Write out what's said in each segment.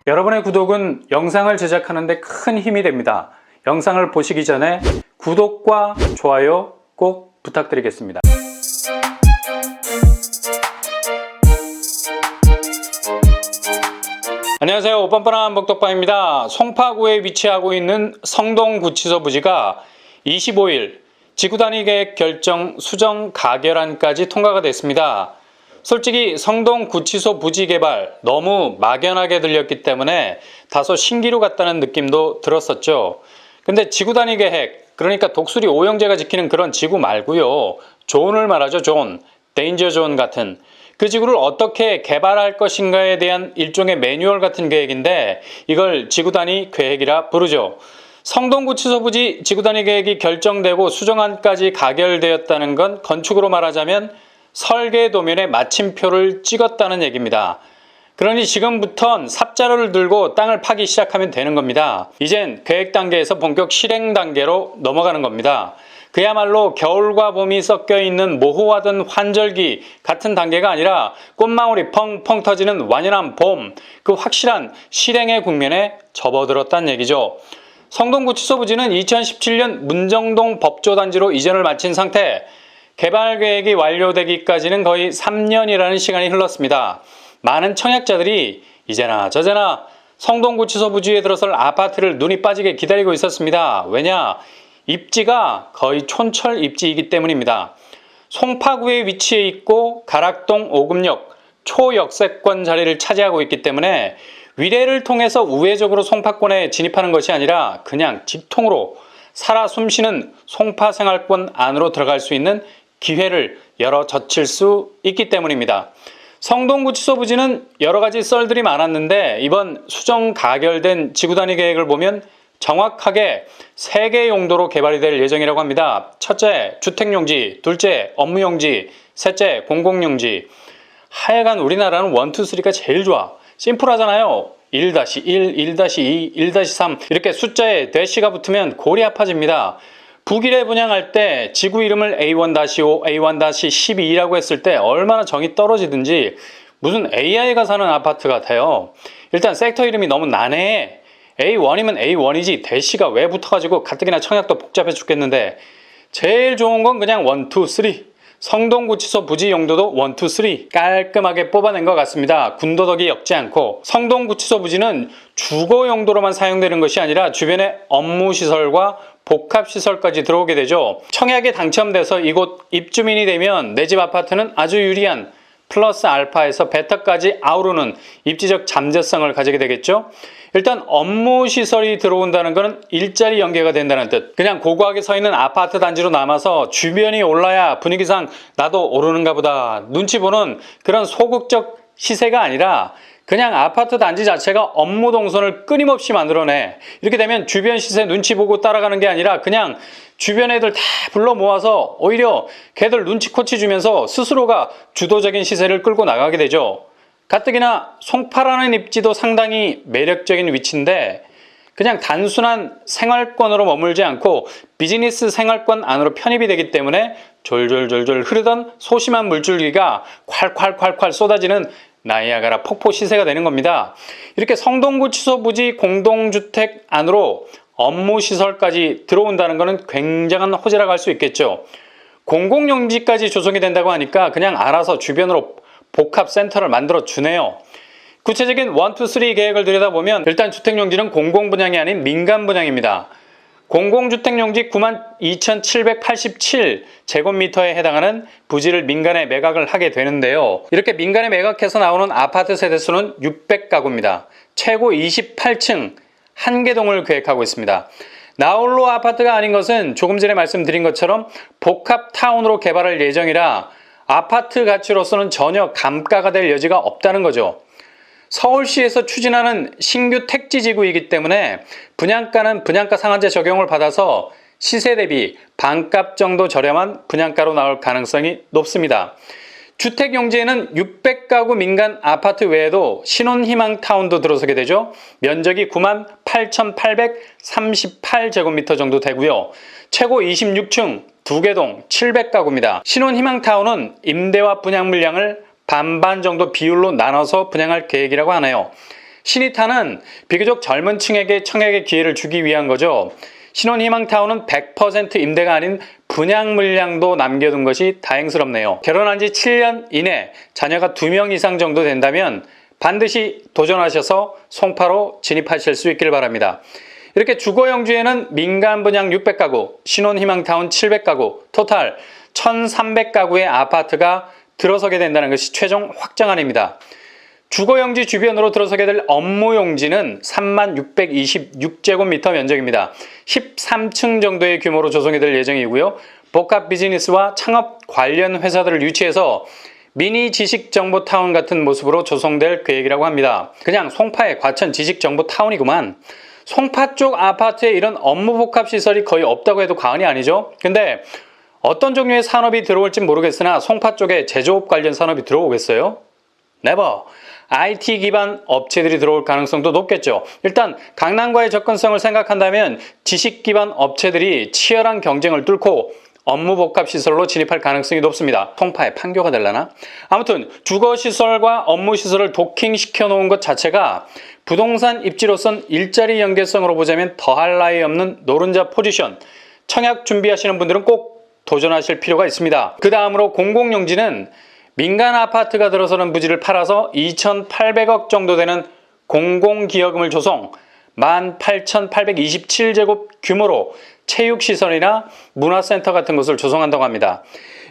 여러분의 구독은 영상을 제작하는 데 큰 힘이 됩니다. 영상을 보시기 전에 구독과 좋아요 꼭 부탁드리겠습니다. 안녕하세요. 오빤뻔한 복덕방입니다. 송파구에 위치하고 있는 성동구치소 부지가 25일 지구단위 계획 결정 수정 가결안까지 통과가 됐습니다. 솔직히 성동구치소 부지 개발 너무 막연하게 들렸기 때문에 다소 신기루 같다는 느낌도 들었었죠. 근데 지구단위 계획, 그러니까 독수리 오영재가 지키는 그런 지구 말고요. 존을 말하죠. 존, 데인저 존 같은 그 지구를 어떻게 개발할 것인가에 대한 일종의 매뉴얼 같은 계획인데 이걸 지구단위 계획이라 부르죠. 성동구치소 부지 지구단위 계획이 결정되고 수정안까지 가결되었다는 건 건축으로 말하자면 설계 도면에 마침표를 찍었다는 얘기입니다. 그러니 지금부턴 삽자루를 들고 땅을 파기 시작하면 되는 겁니다. 이젠 계획 단계에서 본격 실행 단계로 넘어가는 겁니다. 그야말로 겨울과 봄이 섞여 있는 모호하던 환절기 같은 단계가 아니라 꽃망울이 펑펑 터지는 완연한 봄, 그 확실한 실행의 국면에 접어들었다는 얘기죠. 성동구치소 부지는 2017년 문정동 법조단지로 이전을 마친 상태, 개발 계획이 완료되기까지는 거의 3년이라는 시간이 흘렀습니다. 많은 청약자들이 이제나 저제나 성동구치소 부지에 들어설 아파트를 눈이 빠지게 기다리고 있었습니다. 왜냐? 입지가 거의 촌철 입지이기 때문입니다. 송파구에 위치해 있고 가락동 오금역 초역세권 자리를 차지하고 있기 때문에 위례를 통해서 우회적으로 송파권에 진입하는 것이 아니라 그냥 직통으로 살아 숨쉬는 송파 생활권 안으로 들어갈 수 있는 기회를 열어 젖힐 수 있기 때문입니다. 성동구치소 부지는 여러 가지 썰들이 많았는데 이번 수정 가결된 지구단위 계획을 보면 정확하게 3개 용도로 개발이 될 예정이라고 합니다. 첫째, 주택용지, 둘째, 업무용지, 셋째, 공공용지. 하여간 우리나라는 1, 2, 3가 제일 좋아. 심플하잖아요. 1-1, 1-2, 1-3 이렇게 숫자에 대시가 붙으면 골이 아파집니다. 북일에 분양할 때 지구 이름을 A1-5, A1-12라고 했을 때 얼마나 정이 떨어지든지 무슨 AI가 사는 아파트 같아요. 일단 섹터 이름이 너무 난해해. A1이면 A1이지 대시가 왜 붙어가지고 가뜩이나 청약도 복잡해 죽겠는데 제일 좋은 건 그냥 1, 2, 3. 성동구치소 부지 용도도 1, 2, 3 깔끔하게 뽑아낸 것 같습니다. 군더더기 엮지 않고. 성동구치소 부지는 주거 용도로만 사용되는 것이 아니라 주변에 업무시설과 복합시설까지 들어오게 되죠. 청약에 당첨돼서 이곳 입주민이 되면 내 집 아파트는 아주 유리한 플러스 알파에서 베타까지 아우르는 입지적 잠재성을 가지게 되겠죠. 일단 업무시설이 들어온다는 것은 일자리 연계가 된다는 뜻. 그냥 고고하게 서 있는 아파트 단지로 남아서 주변이 올라야 분위기상 나도 오르는가 보다 눈치 보는 그런 소극적 시세가 아니라 그냥 아파트 단지 자체가 업무 동선을 끊임없이 만들어내. 이렇게 되면 주변 시세 눈치 보고 따라가는 게 아니라 그냥 주변 애들 다 불러 모아서 오히려 걔들 눈치코치 주면서 스스로가 주도적인 시세를 끌고 나가게 되죠. 가뜩이나 송파라는 입지도 상당히 매력적인 위치인데 그냥 단순한 생활권으로 머물지 않고 비즈니스 생활권 안으로 편입이 되기 때문에 졸졸졸졸 흐르던 소심한 물줄기가 콸콸콸콸 쏟아지는 나이아가라 폭포 시세가 되는 겁니다. 이렇게 성동구치소 부지 공동주택 안으로 업무시설까지 들어온다는 것은 굉장한 호재라고 할 수 있겠죠. 공공용지까지 조성이 된다고 하니까 그냥 알아서 주변으로 복합센터를 만들어 주네요. 구체적인 1, 2, 3 계획을 들여다보면 일단 주택용지는 공공분양이 아닌 민간분양입니다. 공공주택용지 92,787제곱미터에 해당하는 부지를 민간에 매각을 하게 되는데요. 이렇게 민간에 매각해서 나오는 아파트 세대수는 600가구입니다. 최고 28층 1개동을 계획하고 있습니다. 나홀로 아파트가 아닌 것은 조금 전에 말씀드린 것처럼 복합타운으로 개발할 예정이라 아파트 가치로서는 전혀 감가가 될 여지가 없다는 거죠. 서울시에서 추진하는 신규 택지지구이기 때문에 분양가는 분양가 상한제 적용을 받아서 시세 대비 반값 정도 저렴한 분양가로 나올 가능성이 높습니다. 주택용지에는 600가구 민간 아파트 외에도 신혼희망타운도 들어서게 되죠. 면적이 98,838제곱미터 정도 되고요. 최고 26층 2개동 700가구입니다. 신혼희망타운은 임대와 분양 물량을 반반 정도 비율로 나눠서 분양할 계획이라고 하네요. 신이타는 비교적 젊은 층에게 청약의 기회를 주기 위한 거죠. 신혼희망타운은 100% 임대가 아닌 분양 물량도 남겨둔 것이 다행스럽네요. 결혼한 지 7년 이내 자녀가 2명 이상 정도 된다면 반드시 도전하셔서 송파로 진입하실 수 있길 바랍니다. 이렇게 주거용지에는 민간 분양 600가구, 신혼희망타운 700가구, 토탈 1300가구의 아파트가 들어서게 된다는 것이 최종 확정안입니다. 주거용지 주변으로 들어서게 될 업무용지는 3626제곱미터 면적입니다. 13층 정도의 규모로 조성이 될 예정이고요. 복합 비즈니스와 창업 관련 회사들을 유치해서 미니 지식정보타운 같은 모습으로 조성될 계획이라고 합니다. 그냥 송파의 과천 지식정보타운이구만. 송파 쪽 아파트에 이런 업무 복합 시설이 거의 없다고 해도 과언이 아니죠. 근데 어떤 종류의 산업이 들어올진 모르겠으나 송파 쪽에 제조업 관련 산업이 들어오겠어요? 네버. IT 기반 업체들이 들어올 가능성도 높겠죠. 일단 강남과의 접근성을 생각한다면 지식 기반 업체들이 치열한 경쟁을 뚫고 업무 복합 시설로 진입할 가능성이 높습니다. 송파에 판교가 되려나? 아무튼 주거 시설과 업무 시설을 도킹시켜 놓은 것 자체가 부동산 입지로선 일자리 연계성으로 보자면 더할 나위 없는 노른자 포지션. 청약 준비하시는 분들은 꼭 도전하실 필요가 있습니다. 그 다음으로 공공용지는 민간 아파트가 들어서는 부지를 팔아서 2,800억 정도 되는 공공기여금을 조성, 18,827제곱 규모로 체육시설이나 문화센터 같은 것을 조성한다고 합니다.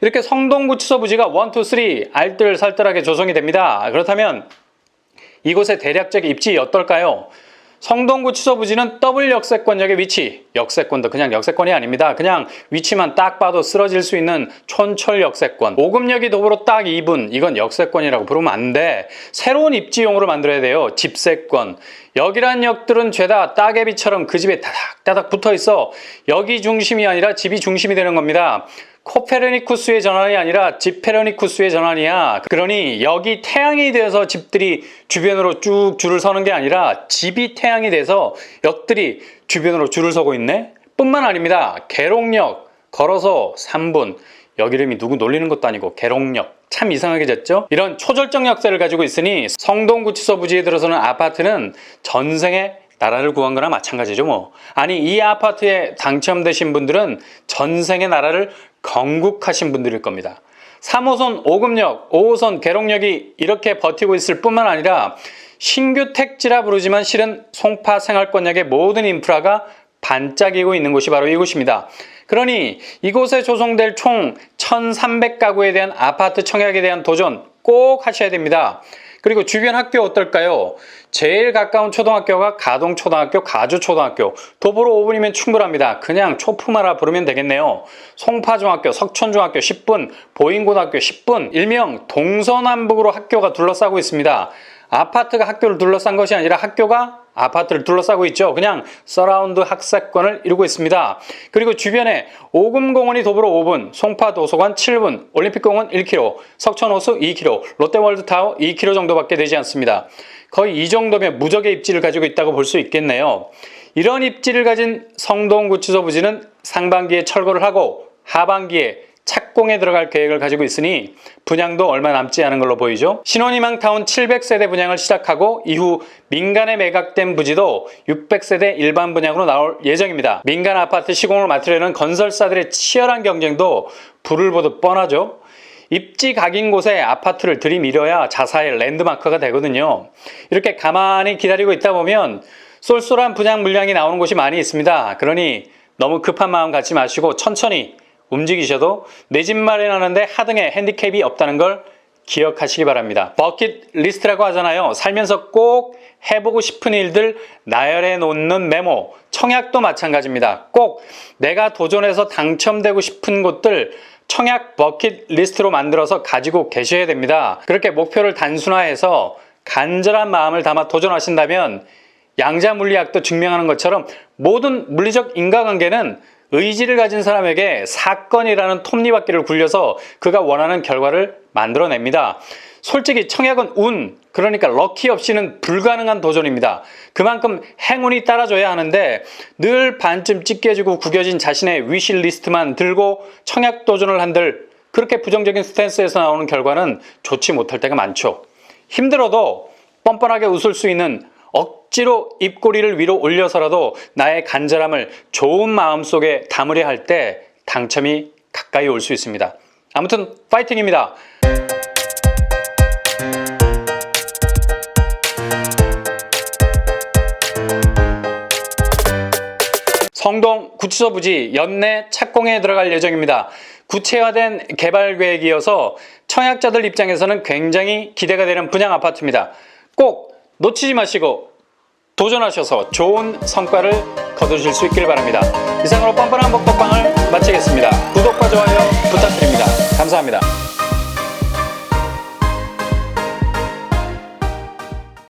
이렇게 성동구치소 부지가 1, 2, 3 알뜰살뜰하게 조성이 됩니다. 그렇다면 이곳의 대략적 입지 어떨까요? 성동구치소 부지는 더블 역세권역의 위치, 역세권도 그냥 역세권이 아닙니다. 그냥 위치만 딱 봐도 쓰러질 수 있는 촌철 역세권. 5급역이 도보로 딱 2분, 이건 역세권이라고 부르면 안 돼. 새로운 입지용으로 만들어야 돼요. 집세권. 여기란 역들은 죄다 따개비처럼 그 집에 따닥따닥 붙어 있어. 여기 중심이 아니라 집이 중심이 되는 겁니다. 코페르니쿠스의 전환이 아니라 집페르니쿠스의 전환이야. 그러니 여기 태양이 되어서 집들이 주변으로 쭉 줄을 서는 게 아니라 집이 태양이 돼서 역들이 주변으로 줄을 서고 있네? 뿐만 아닙니다. 계룡역 걸어서 3분. 역 이름이 누구 놀리는 것도 아니고 계룡역. 참 이상하게 졌죠? 이런 초절정 역사를 가지고 있으니 성동구치소 부지에 들어서는 아파트는 전생에 나라를 구한 거나 마찬가지죠 뭐. 아니 이 아파트에 당첨되신 분들은 전생의 나라를 건국하신 분들일 겁니다. 3호선 5급역, 5호선 계룡역이 이렇게 버티고 있을 뿐만 아니라 신규 택지라 부르지만 실은 송파 생활권역의 모든 인프라가 반짝이고 있는 곳이 바로 이곳입니다. 그러니 이곳에 조성될 총 1,300가구에 대한 아파트 청약에 대한 도전 꼭 하셔야 됩니다. 그리고 주변 학교 어떨까요? 제일 가까운 초등학교가 가동초등학교, 가주초등학교. 도보로 5분이면 충분합니다. 그냥 초품하라 부르면 되겠네요. 송파중학교, 석촌중학교 10분, 보인고등학교 10분. 일명 동서남북으로 학교가 둘러싸고 있습니다. 아파트가 학교를 둘러싼 것이 아니라 학교가 아파트를 둘러싸고 있죠. 그냥 서라운드 학사권을 이루고 있습니다. 그리고 주변에 오금공원이 도보로 5분, 송파도서관 7분, 올림픽공원 1km, 석천호수 2km, 롯데월드타워 2km 정도밖에 되지 않습니다. 거의 이 정도면 무적의 입지를 가지고 있다고 볼 수 있겠네요. 이런 입지를 가진 성동구치소 부지는 상반기에 철거를 하고 하반기에 착공에 들어갈 계획을 가지고 있으니 분양도 얼마 남지 않은 걸로 보이죠. 신혼희망타운 700세대 분양을 시작하고 이후 민간에 매각된 부지도 600세대 일반 분양으로 나올 예정입니다. 민간 아파트 시공을 맡으려는 건설사들의 치열한 경쟁도 불을 보듯 뻔하죠. 입지 각인 곳에 아파트를 들이밀어야 자사의 랜드마크가 되거든요. 이렇게 가만히 기다리고 있다 보면 쏠쏠한 분양 물량이 나오는 곳이 많이 있습니다. 그러니 너무 급한 마음 갖지 마시고 천천히 움직이셔도 내 집 마련하는데 하등의 핸디캡이 없다는 걸 기억하시기 바랍니다. 버킷리스트라고 하잖아요. 살면서 꼭 해보고 싶은 일들 나열해 놓는 메모. 청약도 마찬가지입니다. 꼭 내가 도전해서 당첨되고 싶은 곳들 청약 버킷리스트로 만들어서 가지고 계셔야 됩니다. 그렇게 목표를 단순화해서 간절한 마음을 담아 도전하신다면 양자물리학도 증명하는 것처럼 모든 물리적 인과관계는 의지를 가진 사람에게 사건이라는 톱니바퀴를 굴려서 그가 원하는 결과를 만들어냅니다. 솔직히 청약은 운, 그러니까 럭키 없이는 불가능한 도전입니다. 그만큼 행운이 따라줘야 하는데 늘 반쯤 찢겨지고 구겨진 자신의 위시리스트만 들고 청약 도전을 한들 그렇게 부정적인 스탠스에서 나오는 결과는 좋지 못할 때가 많죠. 힘들어도 뻔뻔하게 웃을 수 있는 억지로 입꼬리를 위로 올려서라도 나의 간절함을 좋은 마음속에 담으려 할 때 당첨이 가까이 올 수 있습니다. 아무튼 파이팅입니다. 성동 구치소 부지 연내 착공에 들어갈 예정입니다. 구체화된 개발 계획이어서 청약자들 입장에서는 굉장히 기대가 되는 분양 아파트입니다. 꼭 놓치지 마시고 도전하셔서 좋은 성과를 거두실 수 있길 바랍니다. 이상으로 뻔뻔한 복덕방을 마치겠습니다. 구독과 좋아요 부탁드립니다. 감사합니다.